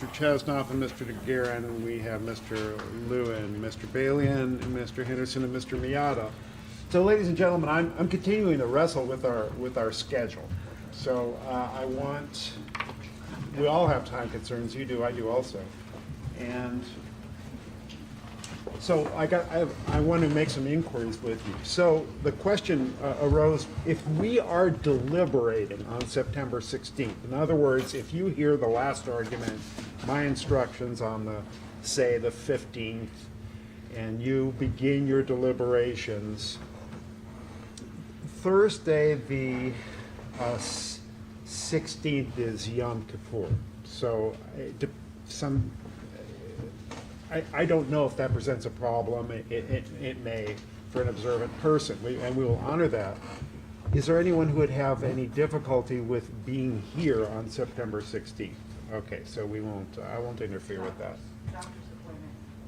Mr. Chesnoff and Mr. DeGuerin. We have Mr. Lewin, Mr. Balian, Mr. Henderson, and Mr. Miata. So, ladies and gentlemen, I'm continuing to wrestle with our schedule. So we all have time concerns. You do, I do also, and so I want to make some inquiries with you. So the question arose: if we are deliberating on September 16th, in other words, if you hear the last argument, my instructions on say the 15th, and you begin your deliberations, Thursday the 16th is Yom Kippur. So I don't know if that presents a problem. It may for an observant person, and we will honor that. Is there anyone who would have any difficulty with being here on September 16th? Okay, so I won't interfere with that. Doctor's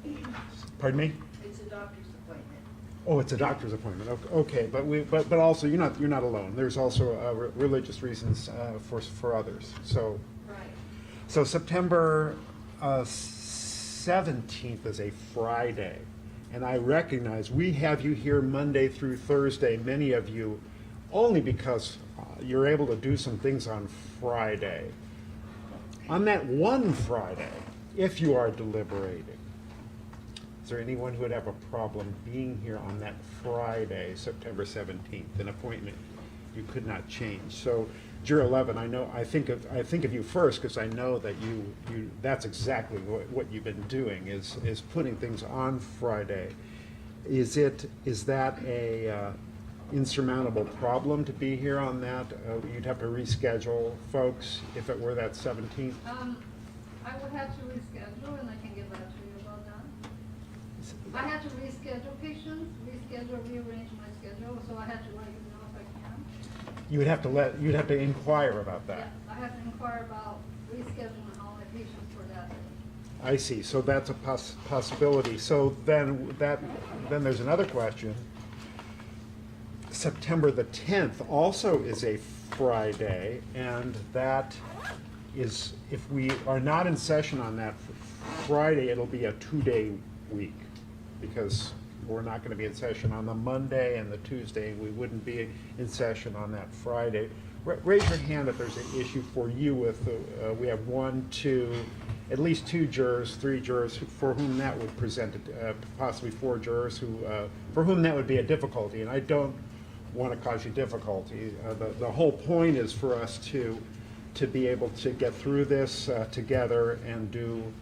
appointment. Pardon me? It's a doctor's appointment. Oh, it's a doctor's appointment. Okay, but also you're not alone. There's also religious reasons for others. So Right. so September 17th is a Friday, and I recognize we have you here Monday through Thursday, many of you, only because you're able to do some things on Friday. On that one Friday, if you are deliberating, is there anyone who would have a problem being here on that Friday, September 17th, an appointment you could not change? So, Juror 11, I think of you first because I know that you that's exactly what you've been doing is putting things on Friday. Is that a insurmountable problem to be here on that? You'd have to reschedule, folks, if it were that 17th. I would have to reschedule, and I can get back to you about that. I had to reschedule patients, rearrange my schedule, so I had to let you know if I can. You'd have to inquire about that. Yeah, I have to inquire about rescheduling all my patients for that day. I see. So that's a possibility. So then there's another question. September the 10th also is a Friday, and that is, if we are not in session on that Friday, it'll be a 2-day week because we're not going to be in session on the Monday and the Tuesday. We wouldn't be in session on that Friday. Raise your hand if there's an issue for you with, we have 1, 2, at least 2 jurors, 3 jurors for whom that would present, possibly 4 jurors for whom that would be a difficulty. And I don't want to cause you difficulty. The whole point is for us to be able to get through this together and do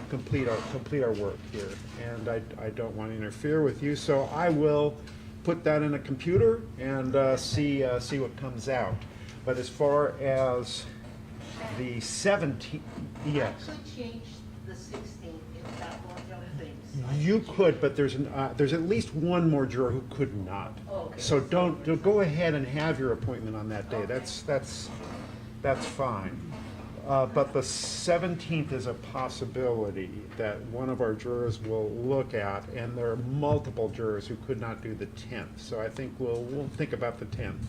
complete our work here, and I don't want to interfere with you, so I will put that in a computer and see what comes out. But as far as the 17th, yes, I could change the 16th if that were other things. you could, but there's at least one more juror who could not. Oh, okay. So don't go ahead and have your appointment on that day. Okay. That's fine. But the 17th is a possibility that one of our jurors will look at, and there are multiple jurors who could not do the 10th. So I think we'll think about the 10th,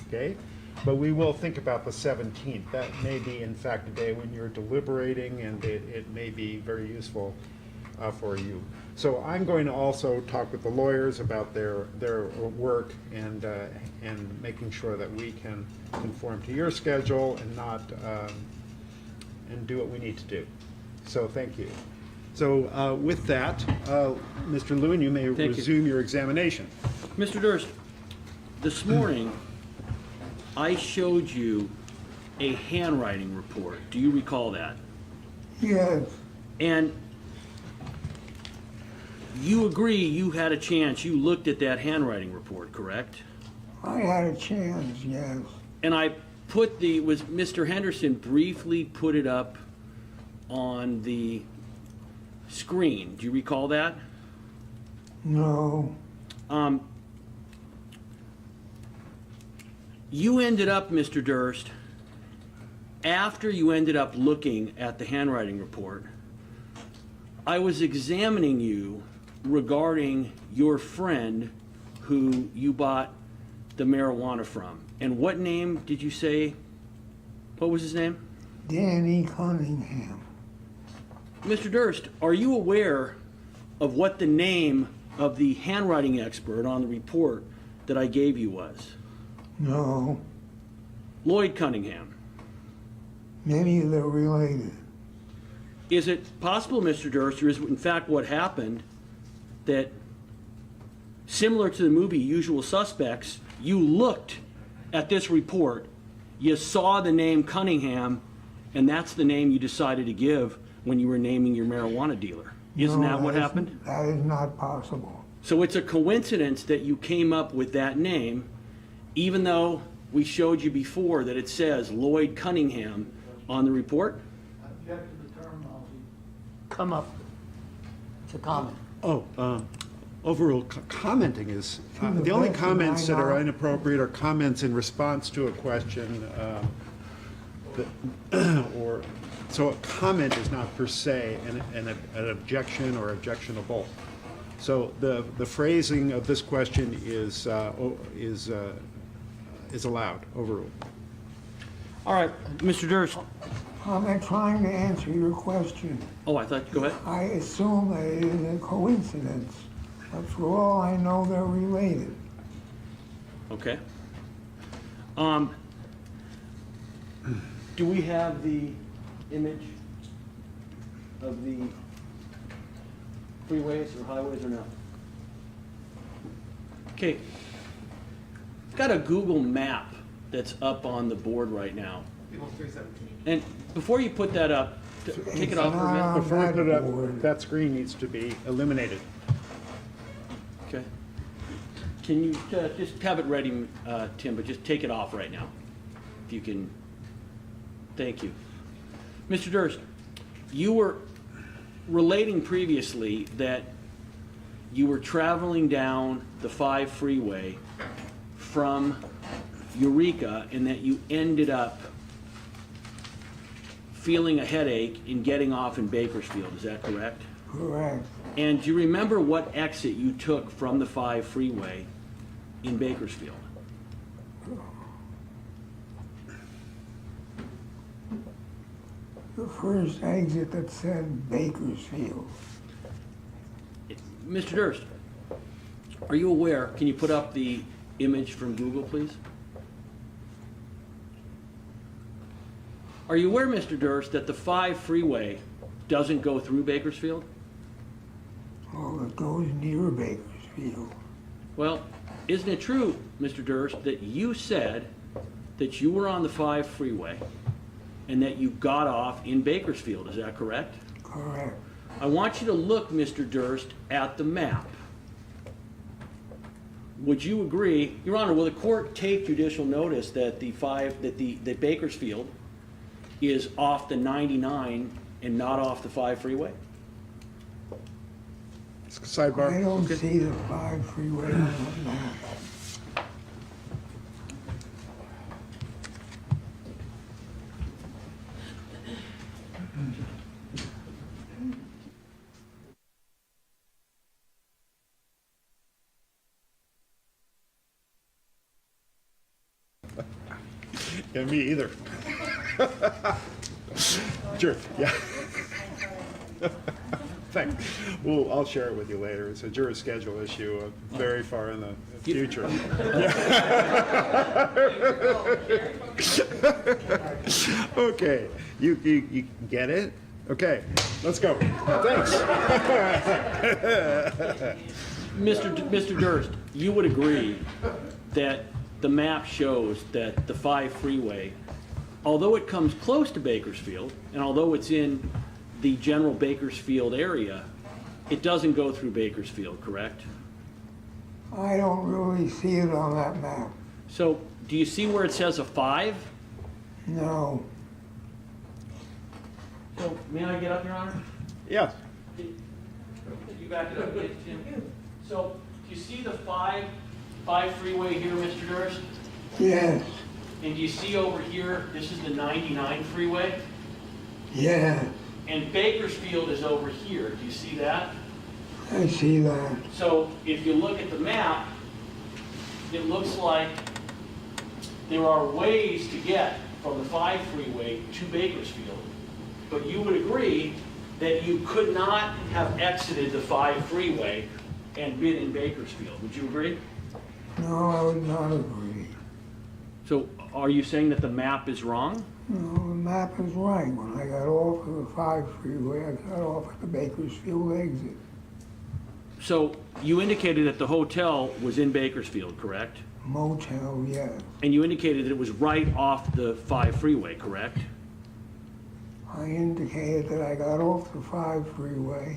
okay? But we will think about the 17th. That may be, in fact, a day when you're deliberating, and it may be very useful for you. So I'm going to also talk with the lawyers about their work and making sure that we can conform to your schedule and not and do what we need to do. So thank you. So with that, Mr. Lewin, you may resume your examination. Mr. Durst, this morning I showed you a handwriting report. Do you recall that? Yes, And you agree you had a chance, you looked at that handwriting report, correct? I had a chance, yes. And I was Mr. Henderson briefly put it up on the screen. Do you recall that? No, You ended up, Mr. Durst, after you ended up looking at the handwriting report, I was examining you regarding your friend who you bought the marijuana from. And what name did you say? What was his name? Danny Cunningham. Mr. Durst, are you aware of what the name of the handwriting expert on the report that I gave you was? No, Lloyd Cunningham. maybe they're related. Is it possible, Mr. Durst, or is in fact what happened, that similar to the movie Usual Suspects, you looked at this report, you saw the name Cunningham, and that's the name you decided to give when you were naming your marijuana dealer? Isn't No, that what is- happened? That is not possible. So it's a coincidence that you came up with that name, even though we showed you before that it says Lloyd Cunningham on the report? Object to the terminology. Come up. It's a comment. Overall, commenting is, To the the only best of comments my that are knowledge. inappropriate are comments in response to a question, so a comment is not per se an objection or objectionable. So the phrasing of this question is allowed, overruled. All right, Mr. Durst. I'm trying to answer your question. Oh, I thought, go ahead. I assume that it is a coincidence, but for all I know, they're related. Okay. Do we have the image of the freeways or highways or no? Okay. I've got a Google map that's up on the board right now. And before you put that up, take it off for a minute. Before I put it that up, board. that screen needs to be eliminated. Okay. Can you just have it ready, Tim, but just take it off right now, if you can. Thank you. Mr. Durst, you were relating previously that you were traveling down the 5 freeway from Eureka and that you ended up feeling a headache and getting off in Bakersfield. Is that correct? Correct. And do you remember what exit you took from the 5 freeway in Bakersfield? The first exit that said Bakersfield. Mr. Durst, are you aware, can you put up the image from Google, please? Are you aware, Mr. Durst, that the 5 freeway doesn't go through Bakersfield? Oh, it goes near Bakersfield. Well, isn't it true, Mr. Durst, that you said that you were on the 5 freeway and that you got off in Bakersfield? Is that correct? Correct. I want you to look, Mr. Durst, at the map. Would you agree, Your Honor, will the court take judicial notice that that Bakersfield is off the 99 and not off the 5 freeway? Sidebar. I don't see the 5 freeway on the map. Yeah, me either. Sure, yeah. Thanks. Well, I'll share it with you later. It's a jury schedule issue very far in the future. Okay, you get it? Okay, let's go. Thanks. Mr. Durst, you would agree that the map shows that the 5 freeway, although it comes close to Bakersfield, and although it's in the general Bakersfield area, it doesn't go through Bakersfield, correct? I don't really see it on that map. So, do you see where it says a 5? No. So, may I get up, Your Honor? Yes. You back it up, Jim. So, do you see the 5 freeway here, Mr. Durst? Yes. And do you see over here, this is the 99 freeway? Yes. And Bakersfield is over here. Do you see that? I see that. So if you look at the map, it looks like there are ways to get from the 5 freeway to Bakersfield, but you would agree that you could not have exited the 5 freeway and been in Bakersfield. Would you agree? No, I would not agree. So are you saying that the map is wrong? No, the map is right. When I got off of the 5 freeway, I got off at the Bakersfield exit. So you indicated that the hotel was in Bakersfield, correct? Motel, yes. And you indicated that it was right off the 5 freeway, correct? I indicated that I got off the 5 freeway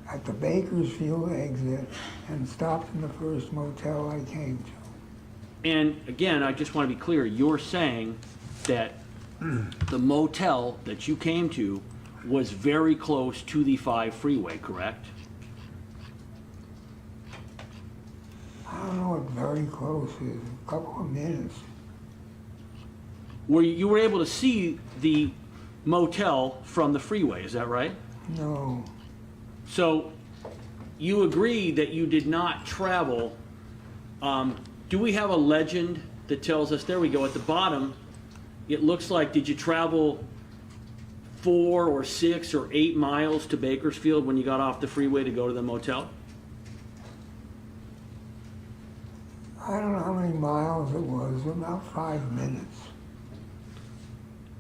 at the Bakersfield exit and stopped in the first motel I came to. And again, I just want to be clear, you're saying that the motel that you came to was very close to the 5 freeway, correct? I don't know what very close is, a couple of minutes. Where you were able to see the motel from the freeway, is that right? No, So you agree that you did not travel. Do we have a legend that tells us, there we go, at the bottom, it looks like, did you travel 4 or 6 or 8 miles to Bakersfield when you got off the freeway to go to the motel? I don't know how many miles it was, about 5 minutes.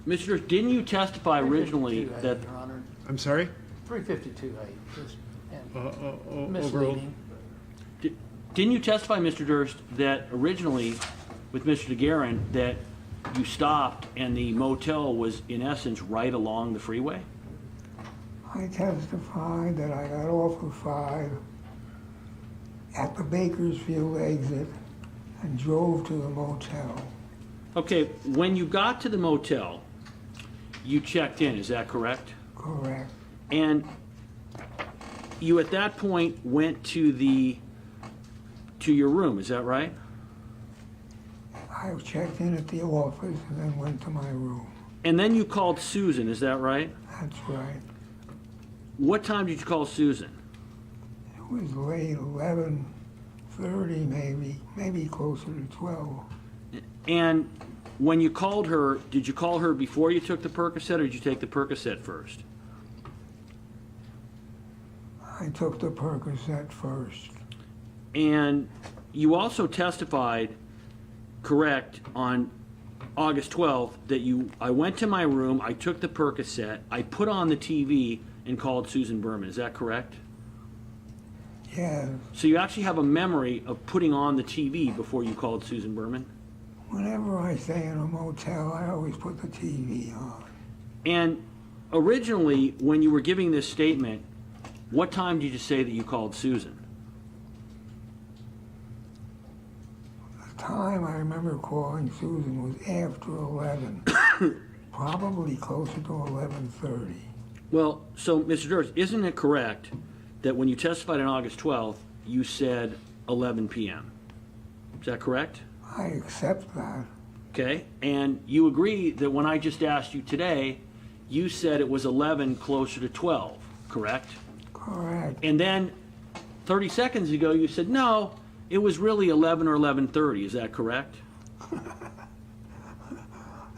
Mr. Durst, didn't you testify originally 352A, that, Your Honor, I'm sorry? 352A, just, and Overruled. misleading. didn't you testify, Mr. Durst, that originally with Mr. DeGuerin that you stopped and the motel was in essence right along the freeway? I testified that I got off of 5 at the Bakersfield exit and drove to the motel. Okay, when you got to the motel, you checked in, is that correct? Correct. And you at that point went to your room, is that right? I checked in at the office and then went to my room. And then you called Susan, is that right? That's right. What time did you call Susan? It was late, 11:30 maybe closer to 12. And when you called her, did you call her before you took the Percocet, or did you take the Percocet first? I took the Percocet first. And you also testified, correct, on August 12th that I went to my room, I took the Percocet, I put on the TV and called Susan Berman. Is that correct? Yes. So you actually have a memory of putting on the TV before you called Susan Berman? Whenever I stay in a motel, I always put the TV on. And originally, when you were giving this statement, what time did you say that you called Susan? The time I remember calling Susan was after 11, probably closer to 11:30. Well, so, Mr. Durst, isn't it correct that when you testified on August 12th, you said 11 p.m.? Is that correct? I accept that. Okay, and you agree that when I just asked you today, you said it was 11 closer to 12, correct? Correct. And then 30 seconds ago, you said, no, it was really 11 or 11:30. Is that correct?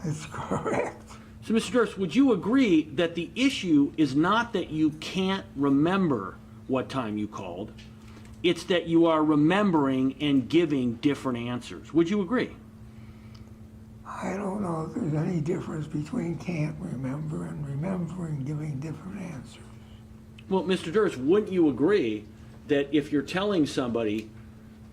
It's correct. So, Mr. Durst, would you agree that the issue is not that you can't remember what time you called, it's that you are remembering and giving different answers? Would you agree? I don't know if there's any difference between can't remember and remembering giving different answers. Well, Mr. Durst, wouldn't you agree that if you're telling somebody,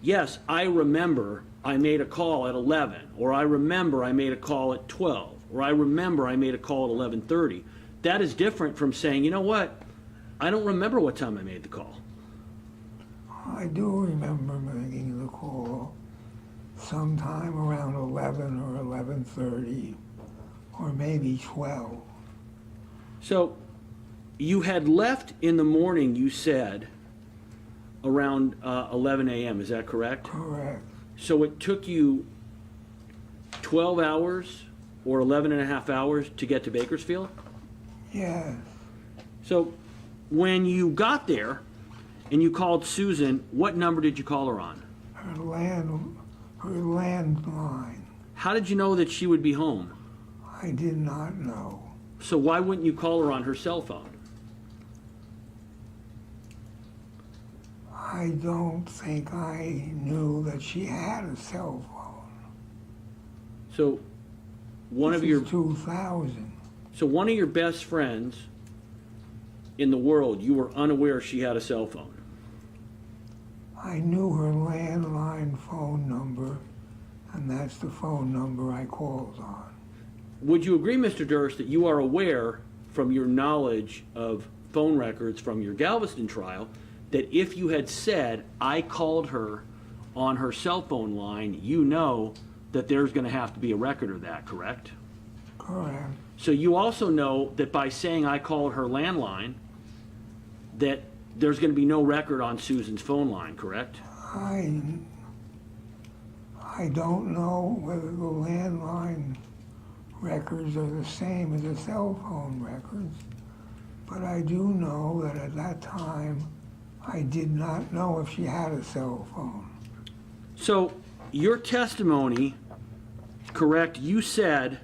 yes, I remember I made a call at 11, or I remember I made a call at 12, or I remember I made a call at 11:30, that is different from saying, you know what, I don't remember what time I made the call. I do remember making the call sometime around 11 or 11:30, or maybe 12. So you had left in the morning, you said, around 11 a.m., is that correct? Correct. So it took you 12 hours or 11 and a half hours to get to Bakersfield? Yes. So when you got there and you called Susan, what number did you call her on? Her landline. How did you know that she would be home? I did not know. So why wouldn't you call her on her cell phone? I don't think I knew that she had a cell phone. So one This of your is 2000. so one of your best friends in the world, you were unaware she had a cell phone. I knew her landline phone number, and that's the phone number I called on. Would you agree, Mr. Durst, that you are aware from your knowledge of phone records from your Galveston trial that if you had said, I called her on her cell phone line, you know that there's going to have to be a record of that, correct? Correct. So you also know that by saying I called her landline, that there's going to be no record on Susan's phone line, correct? I don't know whether the landline records are the same as the cell phone records, but I do know that at that time I did not know if she had a cell phone. So your testimony, correct, you said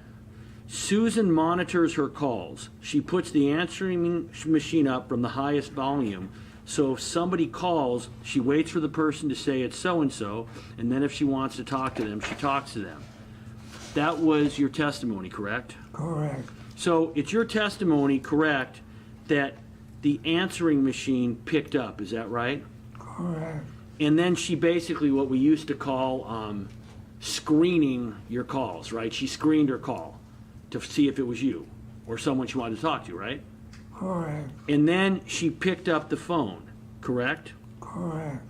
Susan monitors her calls. She puts the answering machine up from the highest volume. So if somebody calls, she waits for the person to say it's so-and-so, and then if she wants to talk to them, she talks to them. That was your testimony, correct? Correct. So it's your testimony, correct, that the answering machine picked up, is that right? Correct. And then she basically, what we used to call screening your calls, right? She screened her call to see if it was you or someone she wanted to talk to, right? Correct. And then she picked up the phone, correct? Correct.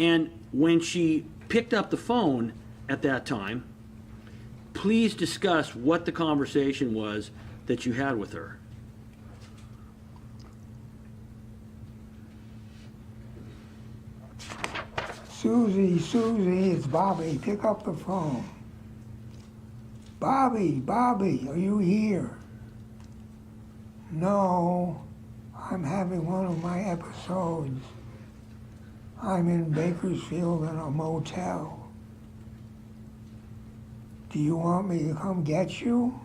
And when she picked up the phone at that time, please discuss what the conversation was that you had with her. Susie, it's Bobby. Pick up the phone. Bobby, are you here? No, I'm having one of my episodes. I'm in Bakersfield in a motel. Do you want me to come get you?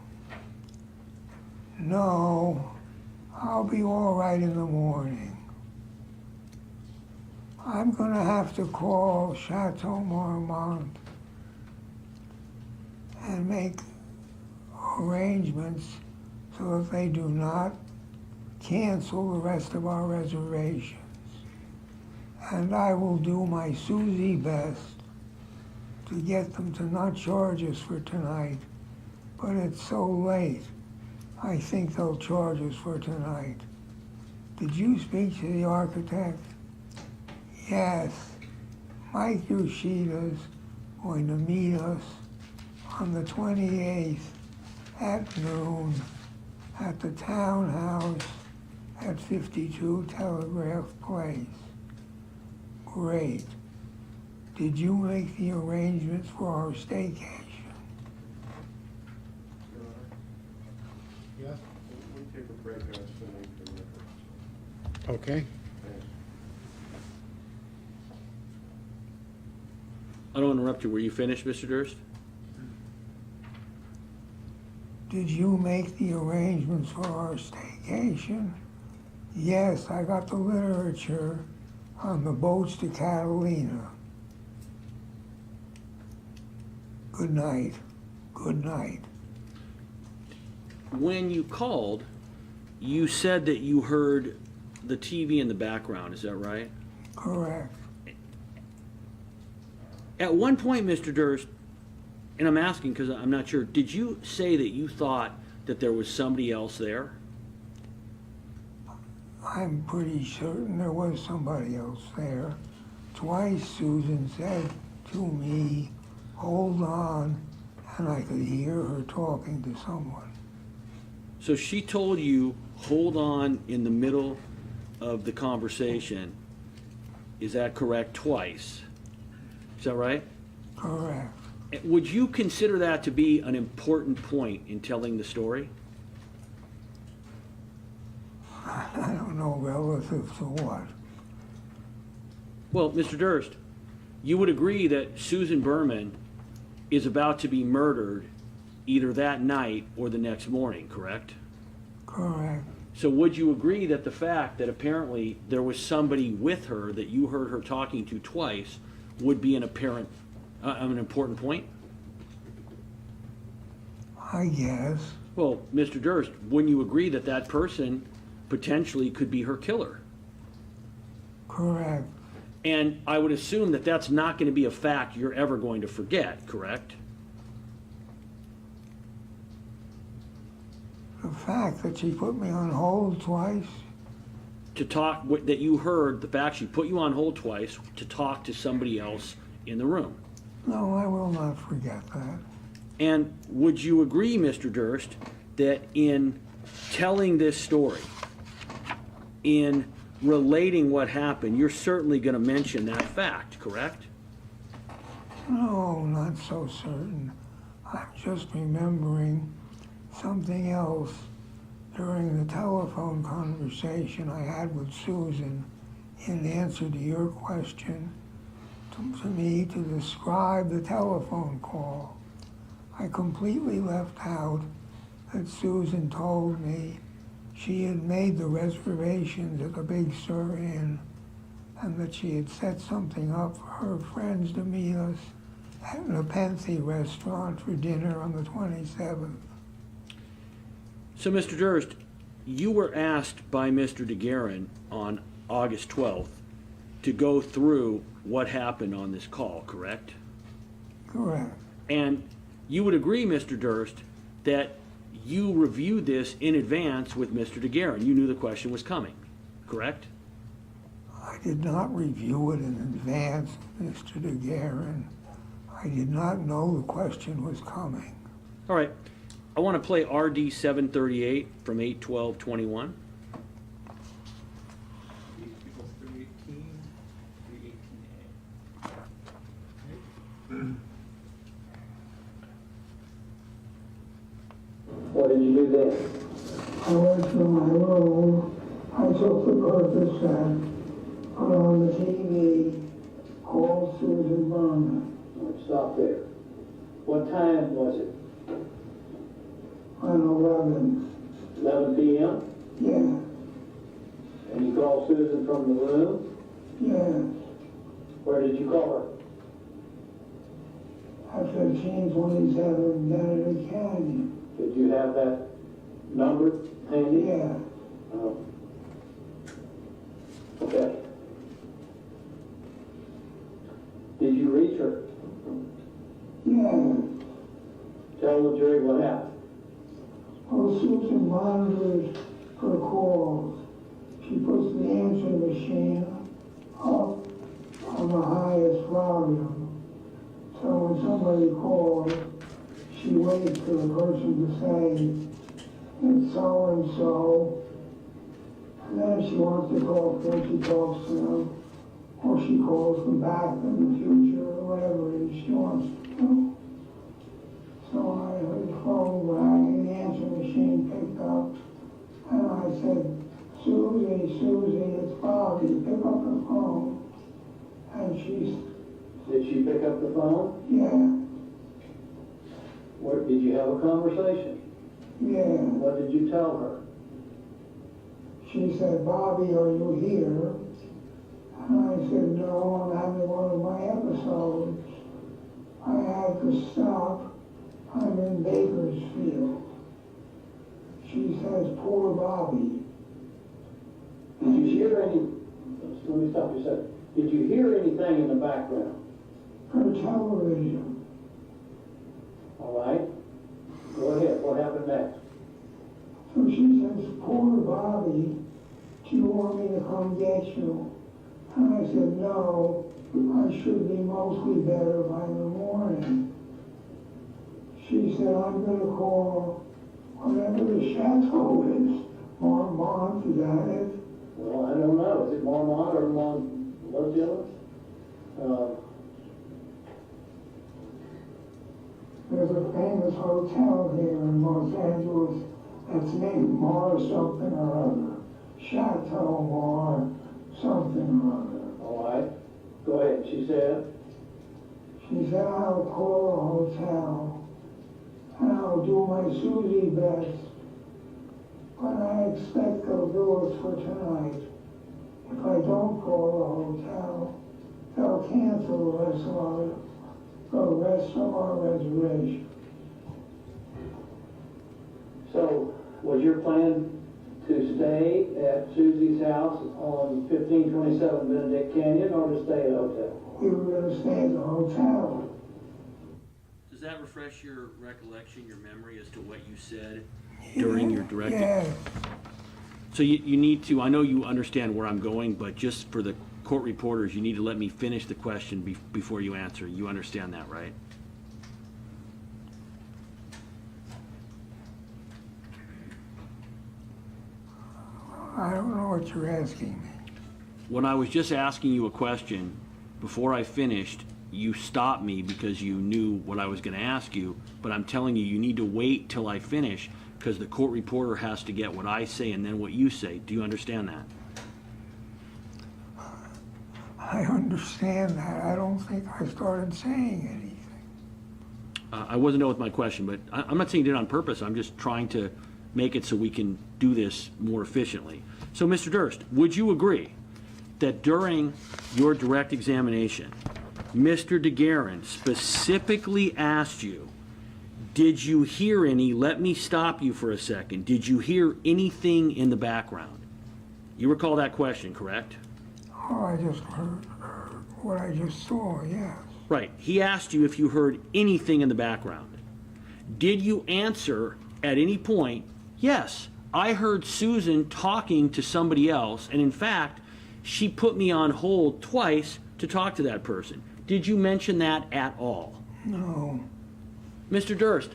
No, I'll be all right in the morning. I'm gonna have to call Chateau Marmont and make arrangements so that they do not cancel the rest of our reservations. And I will do my Susie best to get them to not charge us for tonight, but it's so late. I think they'll charge us for tonight. Did you speak to the architect? Yes. Mike Yoshida's going to meet us on the 28th at noon at the townhouse at 52 Telegraph Place. Great. Did you make the arrangements for our staycation? Yes. We'll take a break and I'll still make the records. Okay. I don't interrupt you. Were you finished, Mr. Durst? Did you make the arrangements for our staycation? Yes, I got the literature on the boats to Catalina. Good night. Good night. When you called, you said that you heard the TV in the background. Is that right? Correct. At one point, Mr. Durst, and I'm asking because I'm not sure, did you say that you thought that there was somebody else there? I'm pretty certain there was somebody else there. Twice Susan said to me, hold on, and I could hear her talking to someone. So she told you, hold on in the middle of the conversation. Is that correct? Twice. Is that right? Correct. Would you consider that to be an important point in telling the story? I don't know relative to what. Well, Mr. Durst, you would agree that Susan Berman is about to be murdered either that night or the next morning, correct? Correct. So would you agree that the fact that apparently there was somebody with her that you heard her talking to twice would be an important point? I guess. Well, Mr. Durst, wouldn't you agree that that person potentially could be her killer? Correct. And I would assume that that's not going to be a fact you're ever going to forget, correct? The fact that she put me on hold twice, To talk, that you heard the fact she put you on hold twice to talk to somebody else in the room. no, I will not forget that. And would you agree, Mr. Durst, that in telling this story, in relating what happened, you're certainly going to mention that fact, correct? No, not so certain. I'm just remembering something else during the telephone conversation I had with Susan in answer to your question to me to describe the telephone call. I completely left out that Susan told me she had made the reservations at the Big Sur Inn and that she had set something up for her friends to meet us at an Nepenthe restaurant for dinner on the 27th. So, Mr. Durst, you were asked by Mr. DeGuerin on August 12th to go through what happened on this call, correct? Correct. And you would agree, Mr. Durst, that you reviewed this in advance with Mr. DeGuerin. You knew the question was coming, correct? I did not review it in advance, Mr. DeGuerin. I did not know the question was coming. All right. I want to play RD 738 from 8/12/21. Equals 318, 318A. What did you do then? I went to my room. I took the Percocet, put on the TV, called Susan Berman. Stop there. What time was it? On 11. 11 p.m.? Yeah, And you called Susan from the room? yeah. Where did you call At 1527 Kennedy Canyon. her? Did you have that number handy? Yeah, Oh. Okay. Did you reach her? yeah. Tell the jury what happened. Well, Susan monitors her calls. She puts the answer machine up on the highest volume. So when somebody calls, she waits for the person to say, it's so-and-so. And then if she wants to talk to them, she talks to them. Or she calls them back in the future, or whatever it is she wants to do. So I heard the phone rang, the answer machine picked up, and I said, Susie, it's Bobby, pick up the phone. And Did she pick up the phone? yeah, What, did you have a conversation? yeah. What did you tell her? She said, Bobby, are you here? And I said, no, I'm having one of my episodes. I had to stop. I'm in Bakersfield. She says, poor Bobby. Did you hear any, let me stop you a second. Did you hear anything in the background? Her television. All right. Go ahead. What happened next? So she says, poor Bobby, do you want me to come get you? And I said, no, I should be mostly better by the morning. She said, I'm going to call whatever the chateau is. Marmont, is that it? Well, I don't know. Is it Marmont or Los Angeles? There's a famous hotel here in Los Angeles that's named Mar something or other. Chateau Mar something or other. All right. Go ahead. She said. She said, I'll call a hotel and I'll do my Susie best, but I expect they'll do it for tonight. If I don't call a hotel, they'll cancel the rest of our reservation. So, was your plan to stay at Susie's house on 1527 Benedict Canyon or to stay at a hotel? We were gonna stay at the hotel. Does that refresh your recollection, your memory as to what you said during your direct? Yes. So you need to, I know you understand where I'm going, but just for the court reporters, you need to let me finish the question before you answer. You understand that, right? I don't know what you're asking me. When I was just asking you a question, before I finished, you stopped me because you knew what I was going to ask you, but I'm telling you, you need to wait till I finish because the court reporter has to get what I say and then what you say. Do you understand that? I understand that. I don't think I started saying anything. I wasn't done with my question, but I'm not saying you did it on purpose. I'm just trying to make it so we can do this more efficiently. So, Mr. Durst, would you agree that during your direct examination, Mr. DeGuerin specifically asked you, did you hear any, let me stop you for a second, did you hear anything in the background? You recall that question, correct? Oh, I just heard what I just saw, yes. Right. He asked you if you heard anything in the background. Did you answer at any point, yes, I heard Susan talking to somebody else, and in fact, she put me on hold twice to talk to that person. Did you mention that at all? No. Mr. Durst,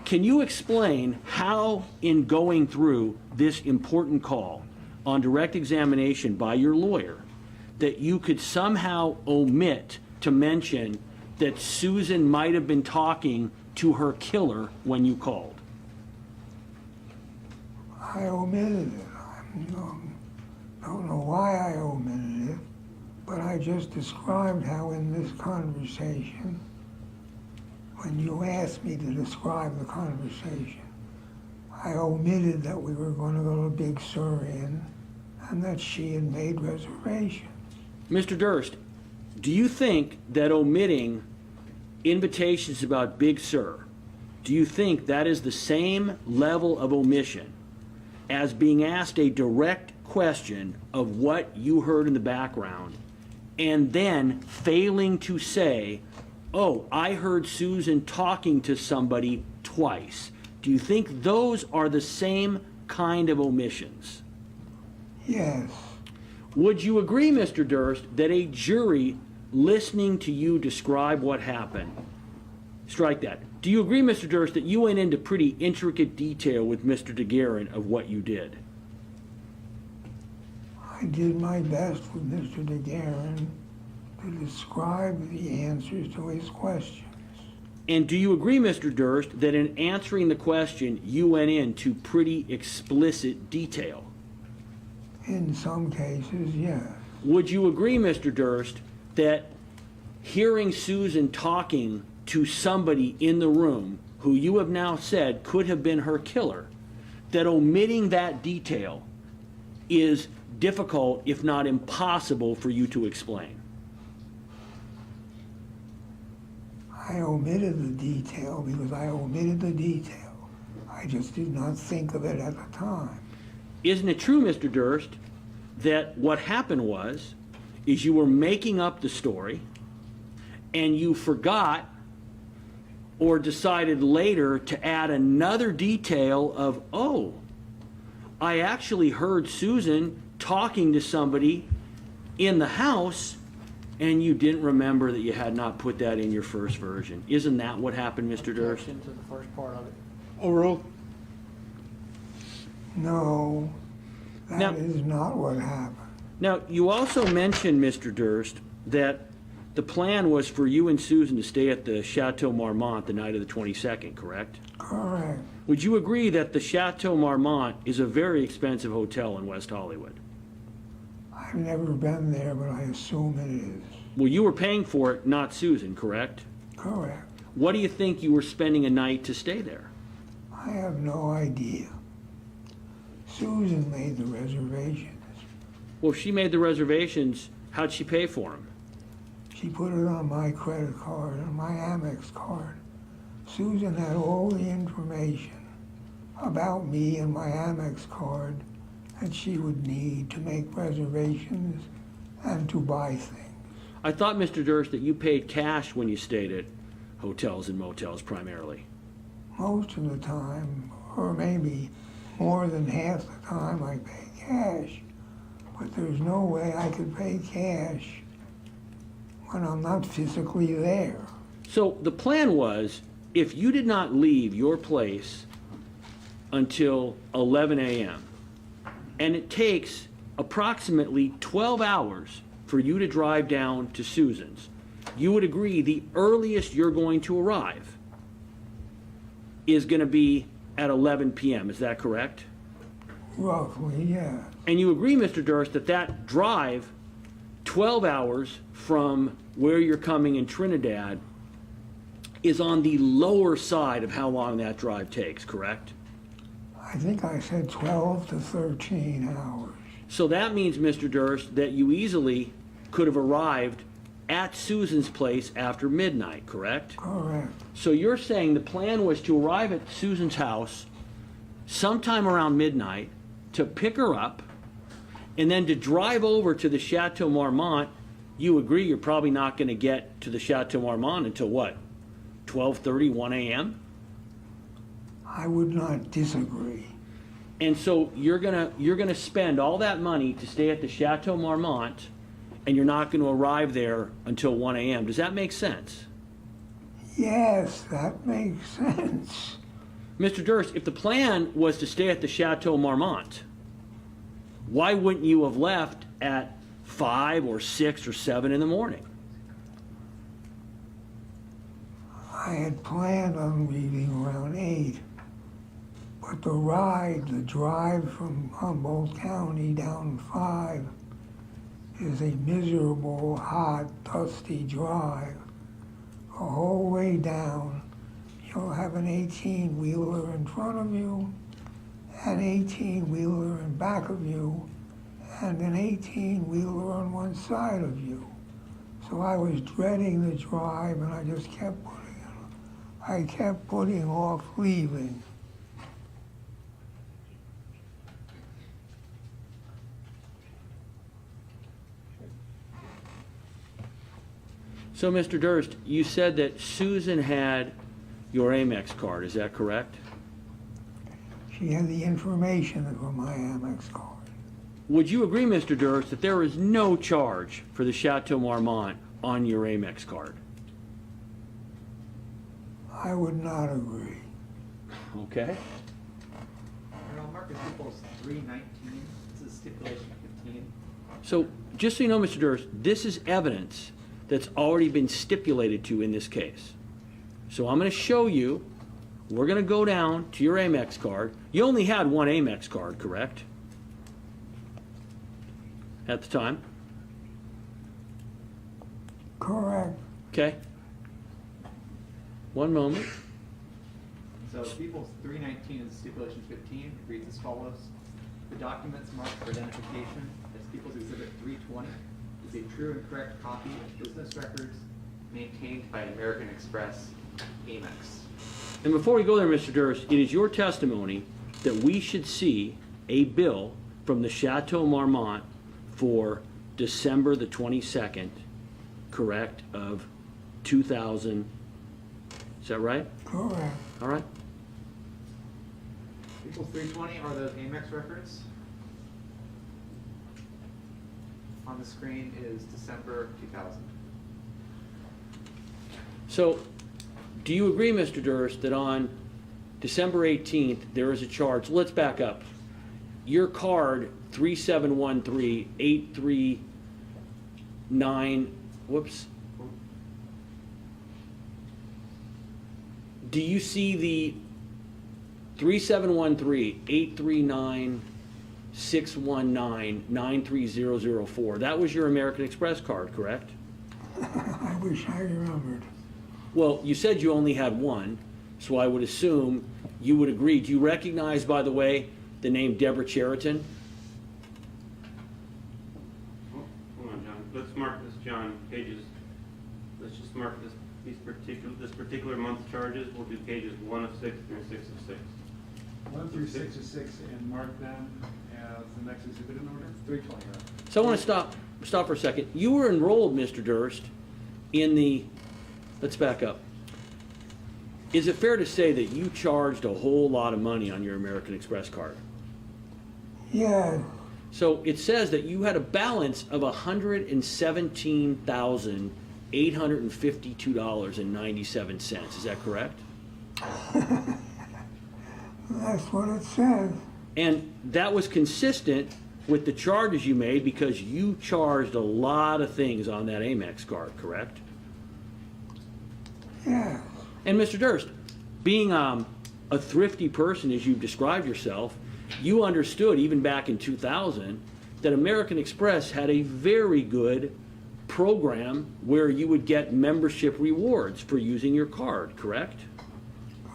can you explain how, in going through this important call on direct examination by your lawyer, that you could somehow omit to mention that Susan might have been talking to her killer when you called? I omitted it. I don't know why I omitted it, but I just described how in this conversation, when you asked me to describe the conversation, I omitted that we were going to go to Big Sur Inn and that she had made reservations. Mr. Durst, do you think that omitting invitations about Big Sur, do you think that is the same level of omission as being asked a direct question of what you heard in the background and then failing to say, oh, I heard Susan talking to somebody twice? Do you think those are the same kind of omissions? Yes. Would you agree, Mr. Durst, that a jury listening to you describe what happened, strike that. Do you agree, Mr. Durst, that you went into pretty intricate detail with Mr. DeGuerin of what you did? I did my best with Mr. DeGuerin to describe the answers to his questions. And do you agree, Mr. Durst, that in answering the question, you went into pretty explicit detail? In some cases, yes. Would you agree, Mr. Durst, that hearing Susan talking to somebody in the room who you have now said could have been her killer, that omitting that detail is difficult, if not impossible, for you to explain? I omitted the detail because I omitted the detail. I just did not think of it at the time. Isn't it true, Mr. Durst, that what happened was you were making up the story and you forgot or decided later to add another detail of, oh, I actually heard Susan talking to somebody in the house, and you didn't remember that you had not put that in your first version. Isn't that what happened, Mr. Durst? Into the first part of it. Overruled. No, Now- that is not what happened. Now, you also mentioned, Mr. Durst, that the plan was for you and Susan to stay at the Chateau Marmont the night of the 22nd, correct? Correct. Would you agree that the Chateau Marmont is a very expensive hotel in West Hollywood? I've never been there, but I assume it is. Well, you were paying for it, not Susan, correct? Correct. What do you think you were spending a night to stay there? I have no idea. Susan made the reservations. Well, if she made the reservations, how'd she pay for them? She put it on my credit card and my Amex card. Susan had all the information about me and my Amex card that she would need to make reservations and to buy things. I thought, Mr. Durst, that you paid cash when you stayed at hotels and motels primarily. Most of the time, or maybe more than half the time, I pay cash. But there's no way I could pay cash when I'm not physically there. So the plan was, if you did not leave your place until 11 a.m., and it takes approximately 12 hours for you to drive down to Susan's, you would agree the earliest you're going to arrive is going to be at 11 p.m. Is that correct? Roughly, yeah. And you agree, Mr. Durst, that that drive, 12 hours from where you're coming in Trinidad, is on the lower side of how long that drive takes, correct? I think I said 12 to 13 hours. So that means, Mr. Durst, that you easily could have arrived at Susan's place after midnight, correct? Correct. So you're saying the plan was to arrive at Susan's house sometime around midnight, to pick her up, and then to drive over to the Chateau Marmont. You agree you're probably not going to get to the Chateau Marmont until what, 12:30, 1 a.m.? I would not disagree. And so you're gonna spend all that money to stay at the Chateau Marmont, and you're not going to arrive there until 1 a.m. Does that make sense? Yes, that makes sense. Mr. Durst, if the plan was to stay at the Chateau Marmont, why wouldn't you have left at 5 or 6 or 7 in the morning? I had planned on leaving around 8, but the drive from Humboldt County down 5 is a miserable, hot, dusty drive. The whole way down, you'll have an 18-wheeler in front of you, an 18-wheeler in back of you, and an 18-wheeler on one side of you. So I was dreading the drive, and I just kept putting off leaving. So, Mr. Durst, you said that Susan had your Amex card, is that correct? She had the information for my Amex card. Would you agree, Mr. Durst, that there is no charge for the Chateau Marmont on your Amex card? I would not agree. Okay. And I'll mark as equals 319. This is stipulation 15. So, just so you know, Mr. Durst, this is evidence that's already been stipulated to in this case. So I'm going to show you, we're going to go down to your Amex card. You only had one Amex card, correct? At the time? Correct. Okay. One moment. So equals 319 is stipulation 15. It reads as follows. The documents marked for identification as People's Exhibit 320 is a true and correct copy of business records maintained by American Express Amex. And before we go there, Mr. Durst, it is your testimony that we should see a bill from the Chateau Marmont for December the 22nd, correct, of 2000. Is that right? Correct. All right. Equals 320 are those Amex records. On the screen is December 2000. So, do you agree, Mr. Durst, that on December 18th there is a charge? Let's back up. Your card 3713-839, whoops. Do you see the 3713-839-619-93004? That was your American Express card, correct? I wish I remembered. Well, you said you only had one, so I would assume you would agree. Do you recognize, by the way, the name Deborah Cheriton? Oh, hold on, John. Let's mark this, John, pages, let's just mark this particular month's charges. We'll do pages 1 of 6 through 6 of 6. 1 through 6 of 6, and mark them as the next exhibit in order? 320, right? So I want to stop for a second. You were enrolled, Mr. Durst, in the, let's back up. Is it fair to say that you charged a whole lot of money on your American Express card? Yeah, So it says that you had a balance of $117,852.97. Is that correct? that's what it says. And that was consistent with the charges you made because you charged a lot of things on that Amex card, correct? Yeah, And Mr. Durst, being a thrifty person as you've described yourself, you understood even back in 2000 that American Express had a very good program where you would get membership rewards for using your card, correct?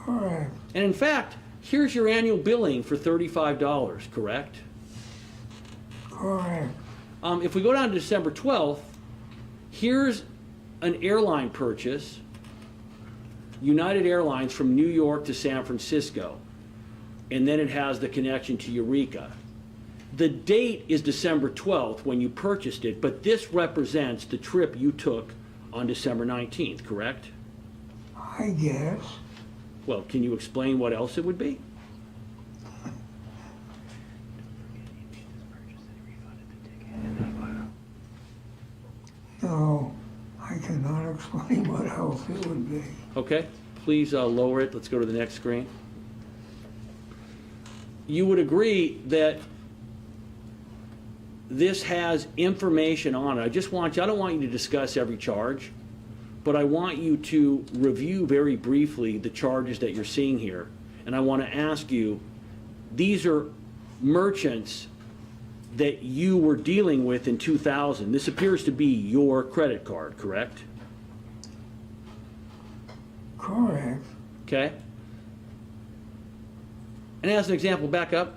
correct. And in fact, here's your annual billing for $35, correct? Correct. If we go down to December 12th, here's an airline purchase, United Airlines from New York to San Francisco, and then it has the connection to Eureka. The date is December 12th when you purchased it, but this represents the trip you took on December 19th, correct? I guess. Well, can you explain what else it would be? No, I cannot explain what else it would be. Okay, please lower it. Let's go to the next screen. You would agree that this has information on it. I don't want you to discuss every charge, but I want you to review very briefly the charges that you're seeing here. And I want to ask you, these are merchants that you were dealing with in 2000. This appears to be your credit card, correct? Correct. Okay? And as an example, back up.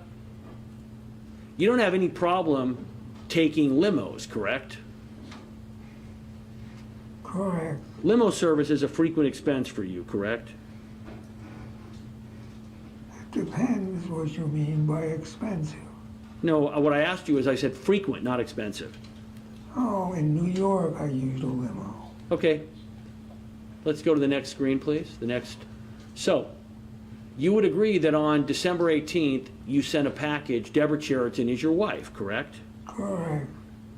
You don't have any problem taking limos, correct? Correct. Limo service is a frequent expense for you, correct? It depends what you mean by expensive. No, what I asked you is I said frequent, not expensive. Oh, in New York I used a limo. Okay. Let's go to the next screen, please. The next. So, you would agree that on December 18th, you sent a package. Deborah Cheriton is your wife, correct? Correct.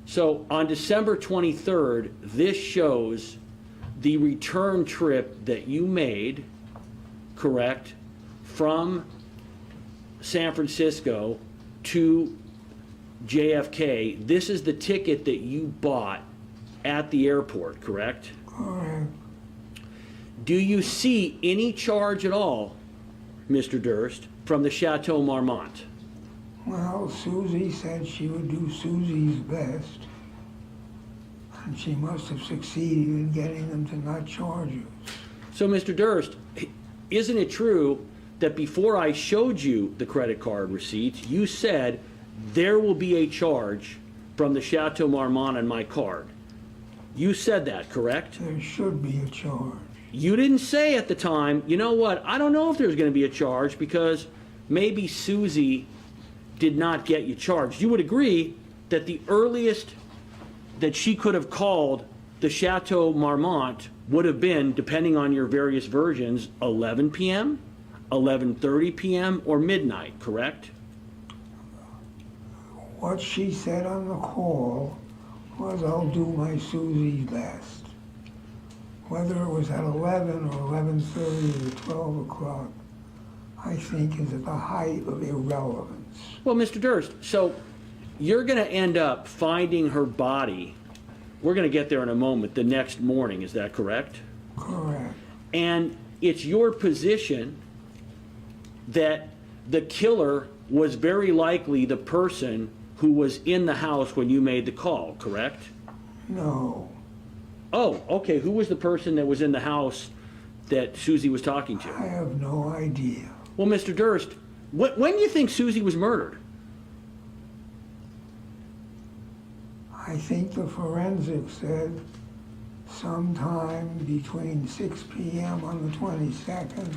So, on December 23rd, this shows the return trip that you made, correct, from San Francisco to JFK. This is the ticket that you bought at the airport, correct? Correct. Do you see any charge at all, Mr. Durst, from the Chateau Marmont? Well, Susie said she would do Susie's best, and she must have succeeded in getting them to not charge us. So, Mr. Durst, isn't it true that before I showed you the credit card receipts, you said there will be a charge from the Chateau Marmont on my card? You said that, correct? There should be a charge. You didn't say at the time, you know what, I don't know if there's going to be a charge because maybe Susie did not get you charged. You would agree that the earliest that she could have called the Chateau Marmont would have been, depending on your various versions, 11 p.m., 11:30 p.m., or midnight, correct? What she said on the call was, I'll do my Susie's best. Whether it was at 11 or 11:30 or 12 o'clock, I think is at the height of irrelevance. Well, Mr. Durst, so you're going to end up finding her body, we're going to get there in a moment, the next morning, is that correct? Correct. And it's your position that the killer was very likely the person who was in the house when you made the call, correct? No. Oh, okay, who was the person that was in the house that Susie was talking I to? have no idea. Well, Mr. Durst, when do you think Susie was murdered? I think the forensics said sometime between 6 p.m. on the 22nd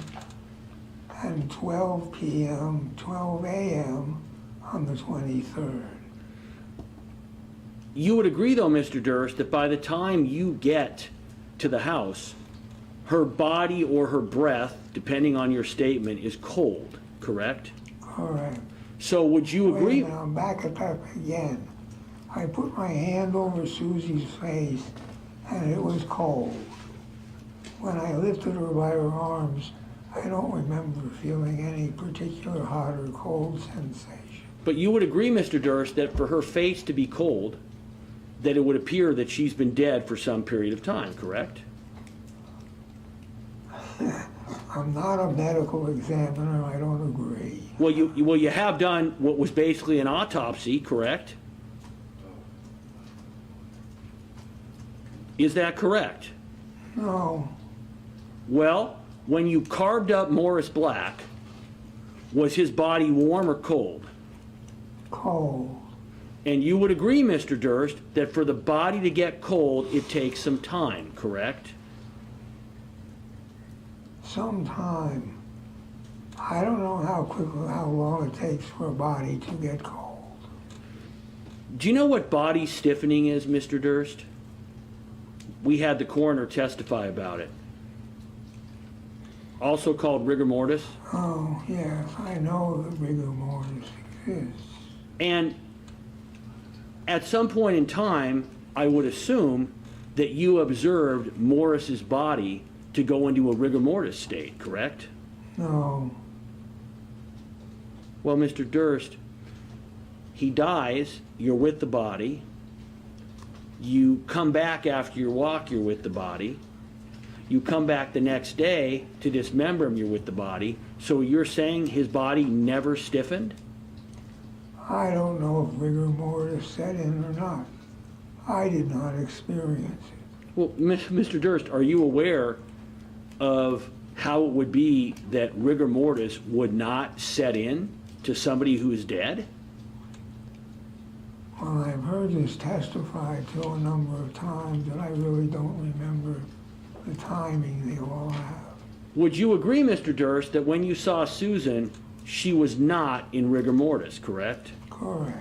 and 12 p.m., 12 a.m. on the 23rd. You would agree, though, Mr. Durst, that by the time you get to the house, her body or her breath, depending on your statement, is cold, correct? Correct. So would you Wait agree? a minute, I'm back at that again. I put my hand over Susie's face and it was cold. When I lifted her by her arms, I don't remember feeling any particular hot or cold sensation. But you would agree, Mr. Durst, that for her face to be cold, that it would appear that she's been dead for some period of time, correct? I'm not a medical examiner, I don't agree. Well, you have done what was basically an autopsy, correct? Is that correct? No, Well, when you carved up Morris Black, was his body warm or cold? cold. And you would agree, Mr. Durst, that for the body to get cold, it takes some time, correct? Sometime. I don't know how long it takes for a body to get cold. Do you know what body stiffening is, Mr. Durst? We had the coroner testify about it. Also called rigor mortis. Oh, yes, I know that rigor mortis exists. And at some point in time, I would assume that you observed Morris's body to go into a rigor mortis state, correct? No, Well, Mr. Durst, he dies, you're with the body. You come back after your walk, you're with the body. You come back the next day to dismember him, you're with the body. So you're saying his body never stiffened? I don't know if rigor mortis set in or not. I did not experience it. Well, Mr. Durst, are you aware of how it would be that rigor mortis would not set in to somebody who is dead? Well, I've heard this testified to a number of times, and I really don't remember the timing they all have. Would you agree, Mr. Durst, that when you saw Susan, she was not in rigor mortis, correct? Correct.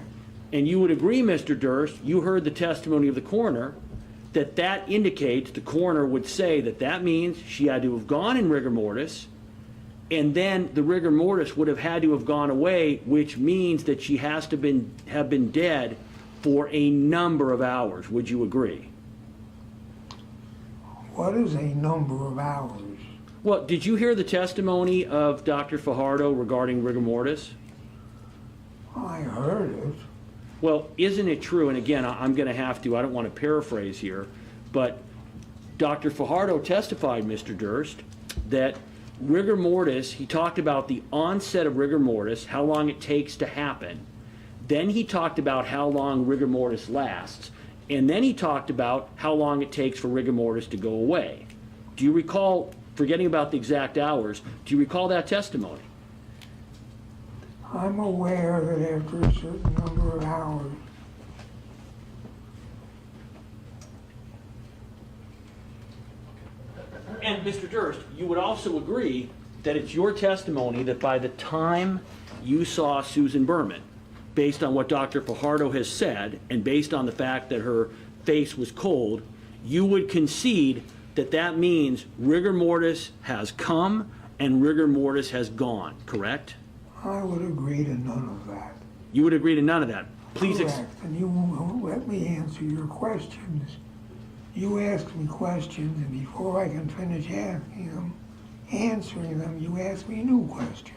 And you would agree, Mr. Durst, you heard the testimony of the coroner, that that indicates, the coroner would say that that means she had to have gone in rigor mortis, and then the rigor mortis would have had to have gone away, which means that she has to have been dead for a number of hours. Would you agree? What is a number of hours? Well, did you hear the testimony of Dr. Fajardo regarding rigor mortis? I heard it. Well, isn't it true, and again, I'm going to have to, I don't want to paraphrase here, but Dr. Fajardo testified, Mr. Durst, that rigor mortis, he talked about the onset of rigor mortis, how long it takes to happen. Then he talked about how long rigor mortis lasts. And then he talked about how long it takes for rigor mortis to go away. Do you recall, forgetting about the exact hours, do you recall that testimony? I'm aware that after a certain number of hours, And Mr. Durst, you would also agree that it's your testimony that by the time you saw Susan Berman, based on what Dr. Fajardo has said, and based on the fact that her face was cold, you would concede that that means rigor mortis has come and rigor mortis has gone, correct? I would agree to none of that. You would agree to none of that. Please Correct. And you won't let me answer your questions. You ask me questions, and before I can finish answering them, you ask me new questions.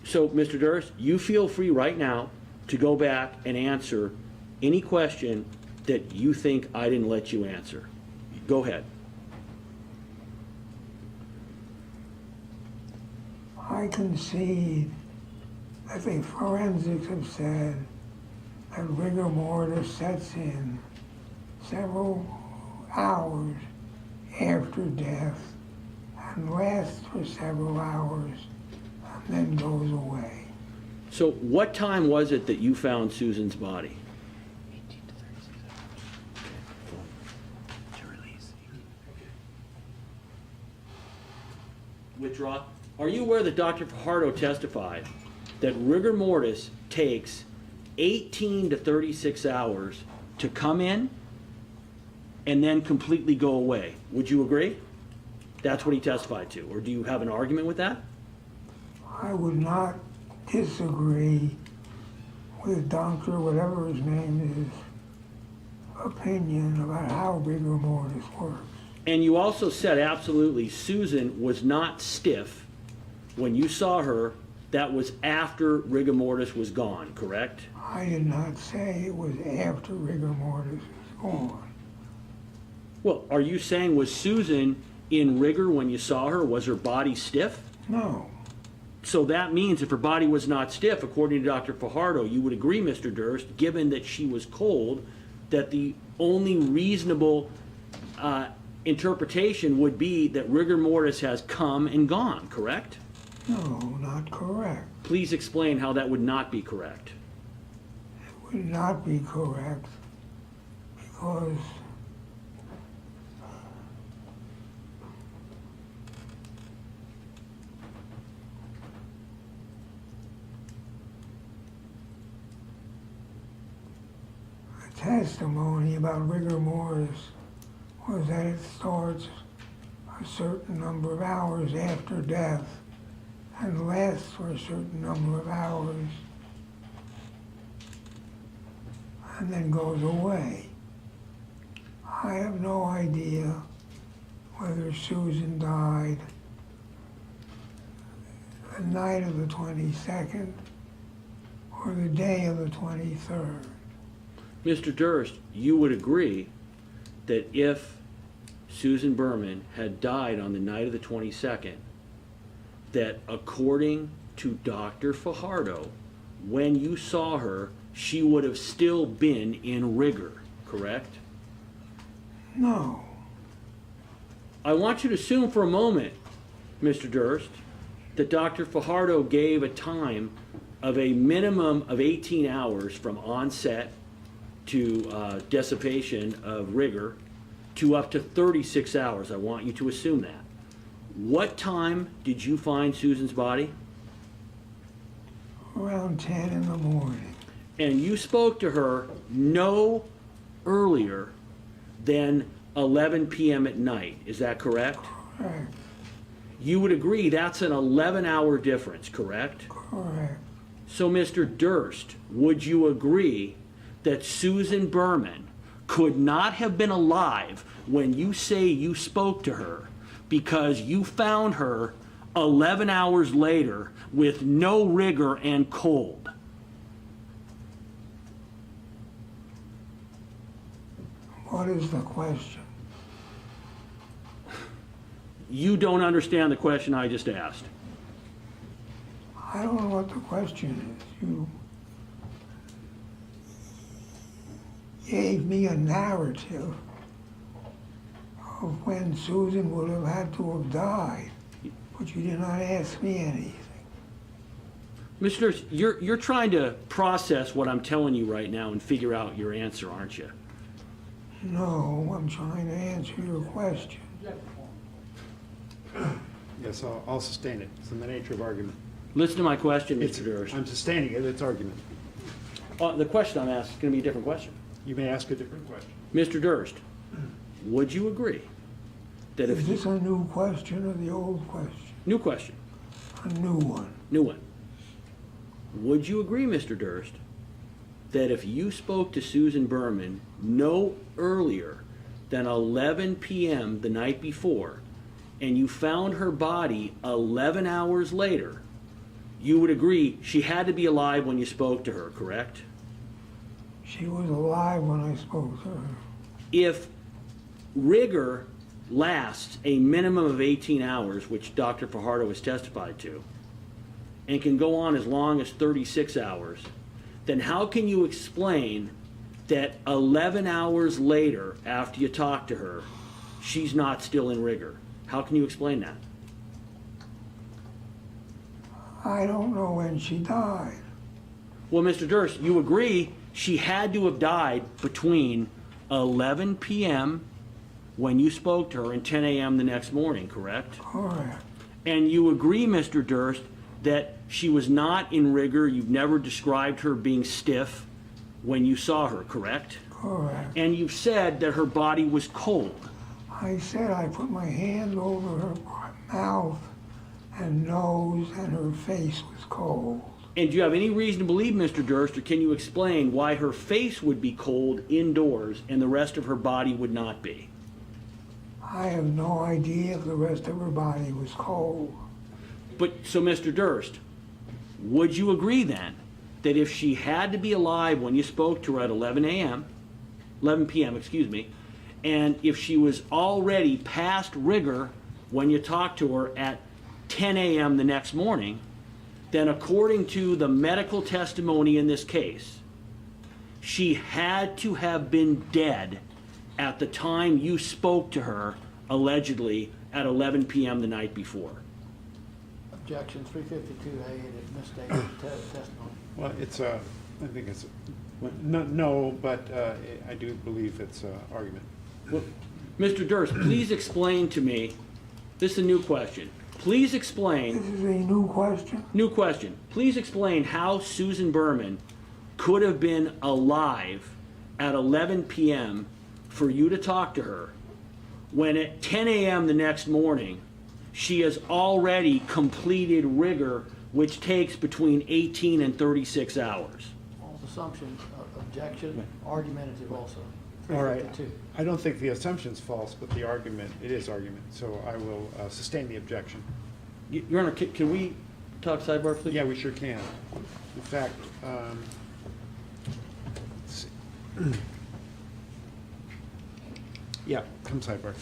So, Mr. Durst, you feel free right now to go back and answer any question that you think I didn't let you answer. Go ahead. I concede that the forensics have said that rigor mortis sets in several hours after death and lasts for several hours and then goes away. So what time was it that you found Susan's body? Withdraw. Are you aware that Dr. Fajardo testified that rigor mortis takes 18 to 36 hours to come in and then completely go away? Would you agree? That's what he testified to. Or do you have an argument with that? I would not disagree with Dr. whatever his name is, opinion about how rigor mortis works. And you also said absolutely Susan was not stiff when you saw her. That was after rigor mortis was gone, correct? I did not say it was after rigor mortis was gone. Well, are you saying was Susan in rigor when you saw her? Was her body stiff? No. So that means if her body was not stiff, according to Dr. Fajardo, you would agree, Mr. Durst, given that she was cold, that the only reasonable interpretation would be that rigor mortis has come and gone, correct? No, not correct. Please explain how that would not be correct. It would not be correct because the testimony about rigor mortis was that it starts a certain number of hours after death and lasts for a certain number of hours and then goes away. I have no idea whether Susan died the night of the 22nd or the day of the 23rd. Mr. Durst, you would agree that if Susan Berman had died on the night of the 22nd, that according to Dr. Fajardo, when you saw her, she would have still been in rigor, correct? No. I want you to assume for a moment, Mr. Durst, that Dr. Fajardo gave a time of a minimum of 18 hours from onset to dissipation of rigor to up to 36 hours. I want you to assume that. What time did you find Susan's body? Around 10 in the morning. And you spoke to her no earlier than 11 p.m. at night. Is that correct? Correct. You would agree that's an 11-hour difference, correct? Correct. So, Mr. Durst, would you agree that Susan Berman could not have been alive when you say you spoke to her because you found her 11 hours later with no rigor and cold? What is the question? You don't understand the question I just asked. I don't know what the question is. You gave me a narrative of when Susan would have had to have died, but you did not ask me anything. Mr. Durst, you're trying to process what I'm telling you right now and figure out your answer, aren't you? No, I'm trying to answer your question. Yes, I'll sustain it. It's in the nature of argument. Listen to my question, It's- Mr. Durst. I'm sustaining it, it's argument. The question I'm asking is going to be a different question. You may ask a different question. Mr. Durst, would you agree that if Is this a new question or the old question? new question, A new one. new one, would you agree, Mr. Durst, that if you spoke to Susan Berman no earlier than 11 p.m. the night before, and you found her body 11 hours later, you would agree she had to be alive when you spoke to her, correct? She was alive when I spoke to her. If rigor lasts a minimum of 18 hours, which Dr. Fajardo has testified to, and can go on as long as 36 hours, then how can you explain that 11 hours later, after you talk to her, she's not still in rigor. How can you explain that? I don't know when she died. Well, Mr. Durst, you agree she had to have died between 11 p.m. when you spoke to her and 10 a.m. the next morning, correct? Correct. And you agree, Mr. Durst, that she was not in rigor, you've never described her being stiff when you saw her, correct? Correct. And you've said that her body was cold. I said I put my hand over her mouth and nose, and her face was cold. And do you have any reason to believe, Mr. Durst, or can you explain why her face would be cold indoors and the rest of her body would not be? I have no idea if the rest of her body was cold. But, so Mr. Durst, would you agree then that if she had to be alive when you spoke to her at 11 p.m., excuse me, and if she was already past rigor when you talked to her at 10 a.m. the next morning, then according to the medical testimony in this case, she had to have been dead at the time you spoke to her, allegedly, at 11 p.m. the night before? Objection 352A, it misstated testimony. Well, it's a, I think it's, no, but I do believe it's an argument. Well, Mr. Durst, please explain to me, this is a new question. Please explain. This is a new question. New question. Please explain how Susan Berman could have been alive at 11 p.m. for you to talk to her when at 10 a.m. the next morning she has already completed rigor, which takes between 18 and 36 hours. False assumption, objection, argumentative also. All right. 352. I don't think the assumption's false, but the argument, it is argument, so I will sustain the objection. Your Honor, can we talk sidebar, please? Yeah, we sure can. In fact, let's see. Yeah, come sidebar.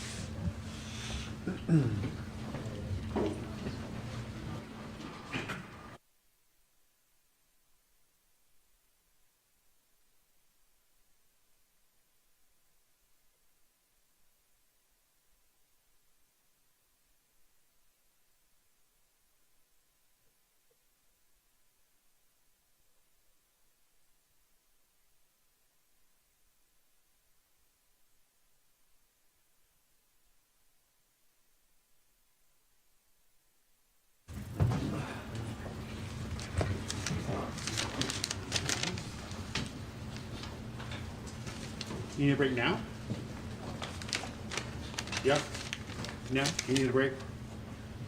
You need a break now? Yeah? No? You need a break?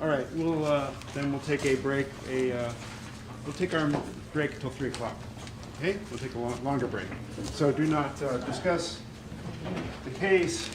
All right, then we'll take a break, we'll take our break until 3 o'clock. Okay? We'll take a longer break. So do not discuss the case